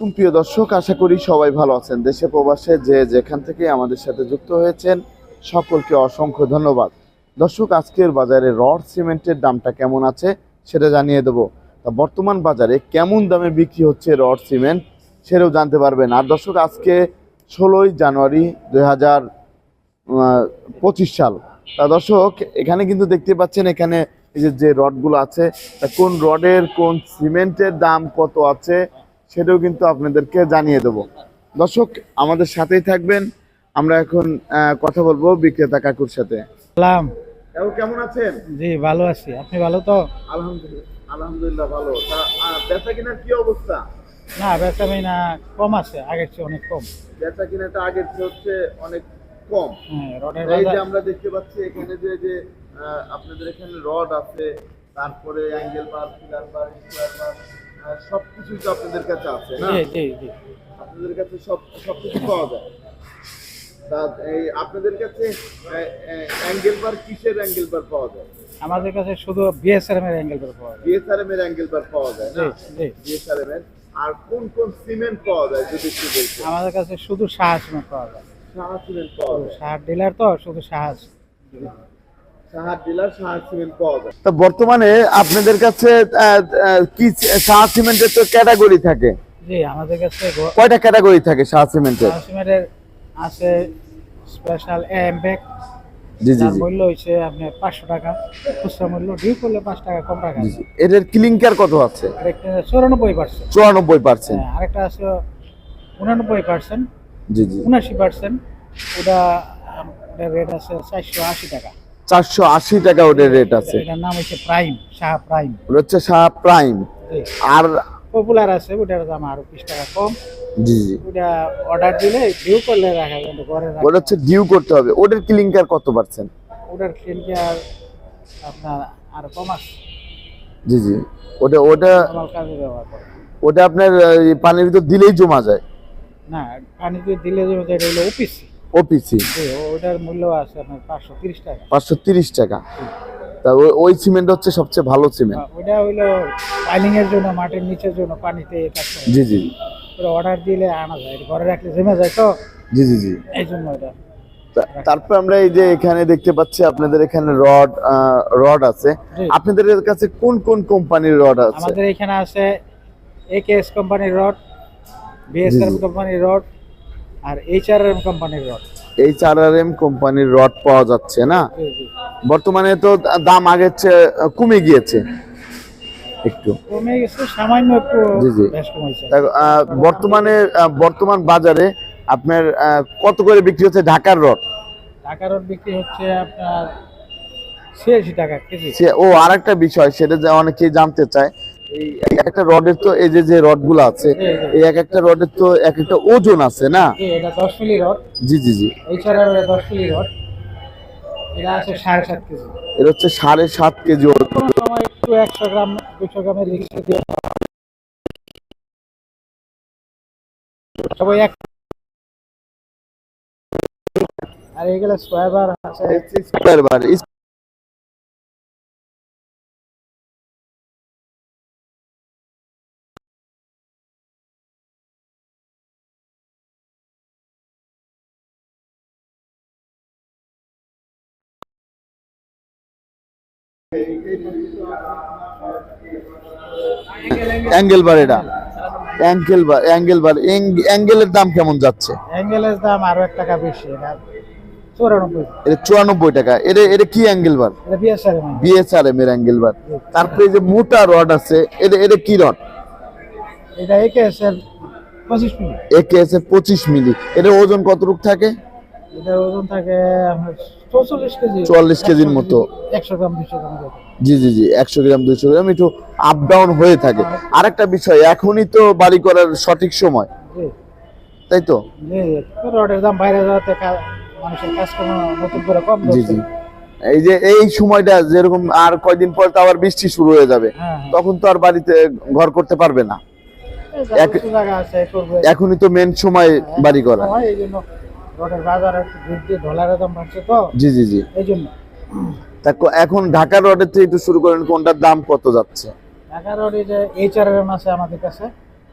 আলাইকুম প্রিয় দর্শক, আশা করি সবাই ভালো আছেন। দেশে প্রবাসে যে যেখান থেকে আমাদের সাথে যুক্ত হয়েছেন সকলকে অসংখ্য ধন্যবাদ। দর্শক, আজকের বাজারে রড সিমেন্টের দামটা কেমন আছে সেটা জানিয়ে দেবো। তা বর্তমান বাজারে কেমন দামে বিক্রি হচ্ছে রড সিমেন্ট সেটাও জানতে পারবেন। আর দর্শক, আজকে 16ই জানুয়ারি 2025 সাল। তা দর্শক, এখানে কিন্তু দেখতে পাচ্ছেন এখানে এই যে রডগুলো আছে, তা কোন রডের কোন সিমেন্টের দাম কত আছে সেটাও কিন্তু আপনাদেরকে জানিয়ে দেব। দর্শক, আমাদের সাথেই থাকবেন। আমরা এখন কথা বলবো বিক্রেতা কাকুর সাথে। সালাম। কেমন আছেন? জি ভালো আছি, আপনি ভালো তো? আলহামদুলিল্লাহ ভালো। তা বেচা কিনার কি অবস্থা? না, বেচা কিনা কম আছে, আগের চেয়ে অনেক কম। বেচা কিনাটা আগের চেয়ে হচ্ছে অনেক কম। রডের এই যে বাজার আমরা দেখতে পাচ্ছি এখানে যে আপনাদের এখানে রড আছে, তারপরে অ্যাঙ্গেল বার, পিলার বার, স্কয়ার বার, সবকিছু তো আপনাদের কাছে আছে না? জি জি জি। আপনাদের কাছে সবকিছু পাওয়া যায়। তা এই আপনাদের কাছে অ্যাঙ্গেল বার, কিসের অ্যাঙ্গেল বার পাওয়া যায়? আমাদের কাছে শুধু বিএসআরএম এর অ্যাঙ্গেল পাওয়া যায়। বিএসআরএম এর অ্যাঙ্গেল বার পাওয়া যায় না? জি জি। বিএসআরএম এর। আর কোন কোন সিমেন্ট পাওয়া যায় যদি একটু বলতেন? আমাদের কাছে শুধু সাহা সিমেন্ট পাওয়া যায়। সাহা সিমেন্ট পাওয়া যায়। সাহার ডিলার তো, শুধু সাহা। সাহা ডিলার, সাহা সিমেন্ট পাওয়া যায়। তো বর্তমানে আপনাদের কাছে কি সাহা সিমেন্টের তো ক্যাটাগরি থাকে? জি, আমাদের কাছে কয়টা ক্যাটাগরি থাকে সাহা সিমেন্টের? সাহা সিমেন্টের আছে স্পেশাল এমবেক। জি জি যার জি। মূল্য হচ্ছে আপনার 500 টাকা, খুচরা মূল্য ডিউ করলে 5 টাকা কম রাখা জি, আছে। জি। এদের ক্লিংকার কত আছে? আরেকটা 94%। 94%। আরেকটা আছে 89%, জি জি। 79%। ওটা রেট আছে 480 টাকা। 480 টাকা ওদের রেট আছে। এটার নাম হচ্ছে প্রাইম, সাহা প্রাইম। ওটা হচ্ছে Saha prime. G. Are popular আছে, ওটার দাম আরো 20 টাকা কম। জি জি। ওটা অর্ডার দিলে ডিউ করলে রাখা যাবে, ঘরে রাখা। ওটা হচ্ছে ডিউ করতে হবে। ওদের ক্লিংকার কত পার্সেন্ট? ওটার ক্লিনকার আপনার আরো কম আছে। জি জি। ওটা ওটা নরমাল কাজে ব্যবহার করে। ওটা আপনার পানির ভিতর দিলেই জমা যায়। না, পানিতে দিলে যেটা এটা হলো ওপিসি। ওপিসি। জি, ওটার মূল্য আছে আপনার 530 টাকা। 530 টাকা। তা ওই সিমেন্ট হচ্ছে সবচেয়ে ভালো সিমেন্ট। ওটা হইলো পাইলিং এর জন্য, মাটির নিচের জন্য, পানিতে কাজ করে। জি জি। ওটা অর্ডার দিলে আনা যায়, ঘরে রাখলে জমে যায় তো, জি জি জি। এই জন্য ওটা। তারপর আমরা এই যে এখানে দেখতে পাচ্ছি আপনাদের এখানে রড আছে। জি। আপনাদের কাছে কোন কোন কোম্পানির রড আছে? আমাদের এখানে আছে একেএস কোম্পানির রড, বিএসআরএম কোম্পানির রড, আর এইচআরএম কোম্পানির রড। এইচআরএম কোম্পানির রড পাওয়া যাচ্ছে না? জি জি। বর্তমানে তো দাম আগের চেয়ে কমে গিয়েছে একটু। কমে গেছে সামান্য একটু, জি জি। বেশ কমেছে। বর্তমান বাজারে আপনার কত করে বিক্রি হচ্ছে ঢাকার রড? ঢাকা রড বিক্রি হচ্ছে আপনার 86 টাকা কেজি। ও আরেকটা বিষয়, সেটা যে অনেকেই জানতে চায়, এই একটা রডের তো এই যে রড গুলো আছে, জি, জি। এই এক একটা রডের তো এক একটা ওজন আছে না? জি, এটা 10 মিলি রড। জি জি জি। HRM 10 milli rod. এটা আছে 7.5 কেজি। এটা হচ্ছে 7.5 কেজি ওজন। কোনো সময় একটু 100 গ্রাম 200 গ্রামের লিখে দিয়ে সবাই এক। আর এগুলো সোয়াবার আছে। স্কয়ার বার। অ্যাঙ্গেল বার। এটা অ্যাঙ্গেলের দাম কেমন যাচ্ছে? অ্যাঙ্গেলের দাম আরো 1 টাকা বেশি, এটা 94। এটা 94 টাকা। এটা কি অ্যাঙ্গেল বার? এটা বিএসআরএম। বিএসআরএম এর অ্যাঙ্গেল বার। তারপরে যে মোটা রড আছে, এটা কি রড? এটা একেএস এর 25 মিলি। একেএস এর 25 মিলি। এর ওজন কতটুকু থাকে? এটার ওজন থাকে আপনার 44 কেজি। 44 কেজির মতো। 100 গ্রাম 200 গ্রাম করে। জি জি জি। 100 গ্রাম 200 গ্রাম একটু আপ ডাউন হয়ে থাকে। আরেকটা বিষয়, এখনই তো বাড়ি করার সঠিক সময়, জি তাই তো? জি। রডের দাম বাইরে যাওয়াতে মানুষের কাজকর্ম নতুন করে কম জি হচ্ছে। জি। এই যে এই সময়টা যেরকম আর কয়দিন পর তো আবার বৃষ্টি শুরু হয়ে যাবে, হ্যাঁ, তখন তো আর বাড়িতে ঘর করতে পারবে না। জায়গা আছে করবে। এখনই তো মেন সময় বাড়ি করা। এই জন্য রডের বাজার একটু বৃদ্ধি, ডলারের দাম বাড়ছে তো, জি জি জি। এই জন্য। এখন ঢাকার রডের থেকে একটু শুরু করেন, কোনটার দাম কত যাচ্ছে? ঢাকা রড এই যে এইচআরএম আছে আমাদের কাছে,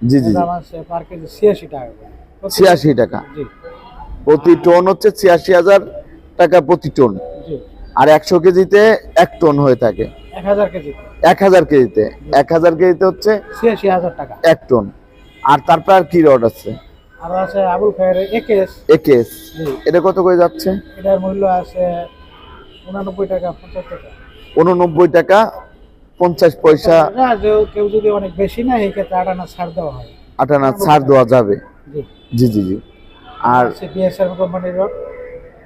জি জি এর দাম আছে পার কেজি 86 টাকা করে। 86 টাকা জি প্রতি টন হচ্ছে 86,000 টাকা প্রতি টন। জি আর 100 কেজিতে 1 টন হয়ে থাকে। 1000 কেজি 1000 কেজিতে 1000 কেজিতে হচ্ছে 86,000 টাকা। 1 টন। আর তারপর আর কি রড আছে? আর আছে আবুল খায়ের একেএস। একেএস জি এটা কত করে যাচ্ছে? এটার মূল্য আছে 89 টাকা 50 টাকা। 89 টাকা 50 পয়সা। না, কেউ যদি অনেক বেশি না এই ক্ষেত্রে 8 আনা ছাড় দেওয়া হয়। 8 আনা ছাড় দেওয়া যাবে। জি জি জি জি। আর আছে বিএসআর কোম্পানির রড।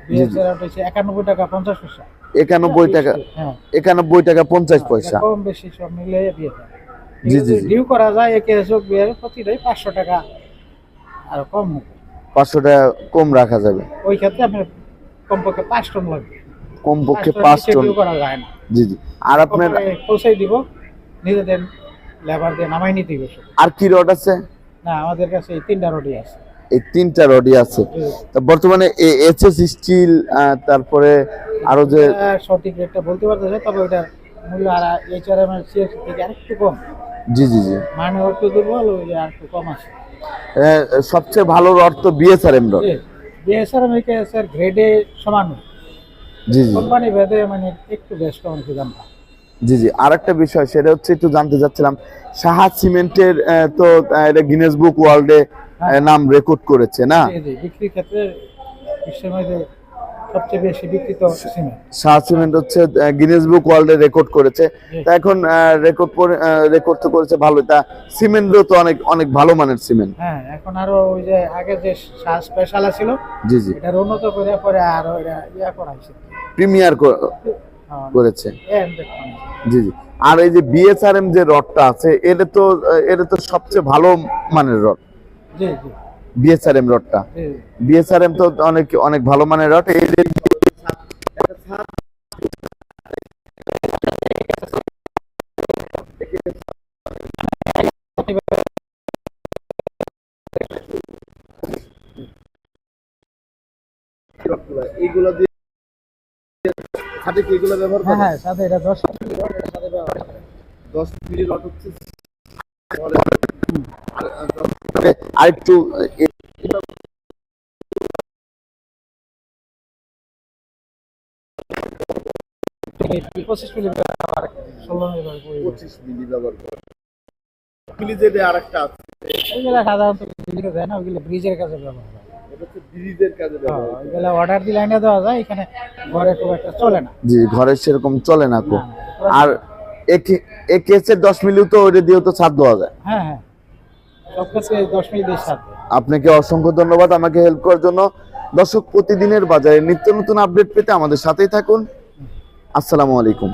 বিএসআর রড হচ্ছে 91 টাকা 50 পয়সা। 91 টাকা হ্যাঁ 91 টাকা 50 পয়সা। কম বেশি সব মিলে দিয়ে দেয়। জি জি জি। ডিউ করা যায় একেএস হোক বিএর প্রতিটাই 500 টাকা আর কম হবে। 500 টাকা কম রাখা যাবে। ওই ক্ষেত্রে আপনার কমপক্ষে 5 টন লাগবে। কমপক্ষে 5 5 টন। ডিউ করা যায় না। জি জি। আর আপনার পৌঁছাই দিব নিজেদের লেবার দিয়ে নামাই নিতে হবে সব। আর কি রড আছে? না আমাদের কাছে এই 3টা রডই আছে। এই 3টা রডই আছে। তা বর্তমানে এইচএস স্টিল তারপরে আরো যে সঠিক রেটটা বলতে পারতেছে না, তবে ওটার মূল্য আর এইচআরএম এর সিএসসি থেকে আরেকটু কম। জি জি জি। মানে একটু দুর্বল, ওই যে আরেকটু কম আছে। সবচেয়ে ভালো রড তো বিএসআরএম রড। বিএসআরএম এর গ্রেডে সমান, জি জি কোম্পানি ভেদে মানে একটু বেশ কম আছে দামটা। জি জি। আরেকটা বিষয় সেটা হচ্ছে একটু জানতে চাচ্ছিলাম, সাহা সিমেন্টের তো এটা গিনেস বুক ওয়ার্ল্ডে নাম রেকর্ড করেছে না? জি জি, বিক্রির ক্ষেত্রে বিশ্বের মধ্যে সবচেয়ে বেশি বিক্রিত সিমেন্ট। সাহা সিমেন্ট হচ্ছে গিনেস বুক ওয়ার্ল্ডে রেকর্ড করেছে। তা এখন রেকর্ড তো করেছে ভালো। তা সিমেন্টও তো অনেক অনেক ভালো মানের সিমেন্ট। হ্যাঁ এখন আরো ওই যে আগে যে স্পেশাল ছিল জি জি। এটা উন্নত করে পরে আরো এটা ইয়া করা হয়েছে। প্রিমিয়ার করেছে। জি জি। আর এই যে বিএসআরএম যে রডটা আছে এটা তো সবচেয়ে ভালো মানের রড। জি জি বিএসআরএম রডটা, জি বিএসআরএম তো অনেক অনেক ভালো মানের রড। এই যে এইগুলো দিয়ে সাথে কি এগুলো ব্যবহার হ্যাঁ করে? হ্যাঁ সাথে এটা 10 মিলি রড, এর সাথে ব্যবহার করে। 10 মিলি রড হচ্ছে আর একটু এই 25 মিলি ব্যবহার করে, 16 মিলি ব্যবহার করে। 25 মিলি ব্যবহার করে। মিলি যেটা আরেকটা আছে ওইগুলা সাধারণত ব্রিজে দেয় না, ওইগুলো ব্রিজের কাছে ব্যবহার হয়। এটা হচ্ছে ব্রিজের কাজে ব্যবহার করে। ওইগুলা অর্ডার দিলে এনে দেওয়া যায়, এখানে ঘরে খুব একটা চলে না। জি, ঘরে সেরকম চলে না কো। না, আর এক কেসের 10 মিলিও তো ওইটা দিয়েও তো ছাদ দেওয়া যায়। হ্যাঁ হ্যাঁ সব ক্ষেত্রে 10 মিলি দিয়ে সাথে। আপনাকে অসংখ্য ধন্যবাদ আমাকে হেল্প করার জন্য। দর্শক, প্রতিদিনের বাজারে নিত্য নতুন আপডেট পেতে আমাদের সাথেই থাকুন। আসসালামু আলাইকুম।